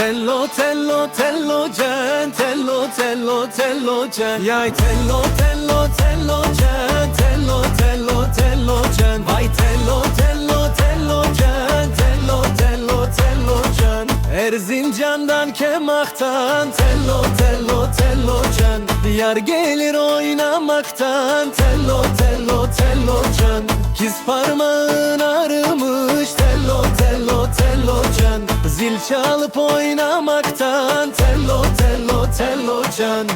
Tello tello tello can, tello tello tello can. Yay tello tello tello can, tello tello tello can. Vay tello tello tello can, tello tello tello can. Erzincan'dan Kemak'tan tello tello tello can. Diyar gelir oynamaktan tello tello tello can. Kiz parmağın ağrımış tello tello tello can. Zil çalıp oynamaktan tello tello tello can.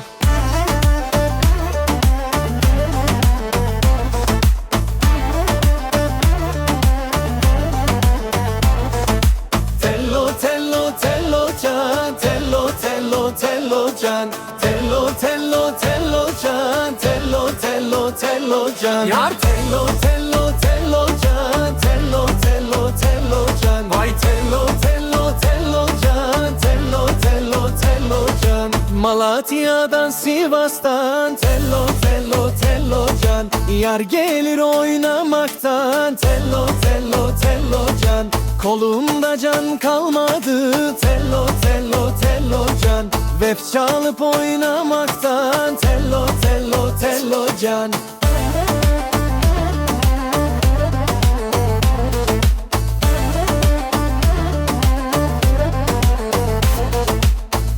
Tello tello tello can, tello tello tello can. Tello tello tello can, tello tello tello can. Yar tello tello tello can, tello tello tello can. Vay tello tello tello can, tello tello tello can. Malatya'dan Sivas'tan tello tello tello can. Yar gelir oynamaktan tello tello tello can. Kolumda can kalmadı tello tello tello can. Vef çalıp oynamaktan tello tello tello can.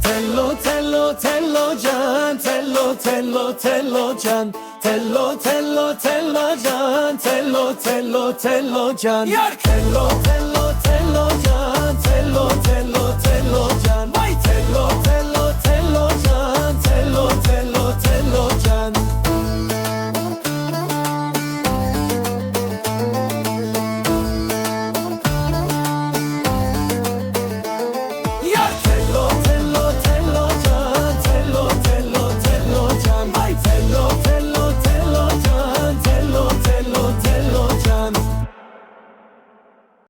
Tello tello tello can, tello tello tello can. Tello tello tello can, tello tello tello can. Tello tello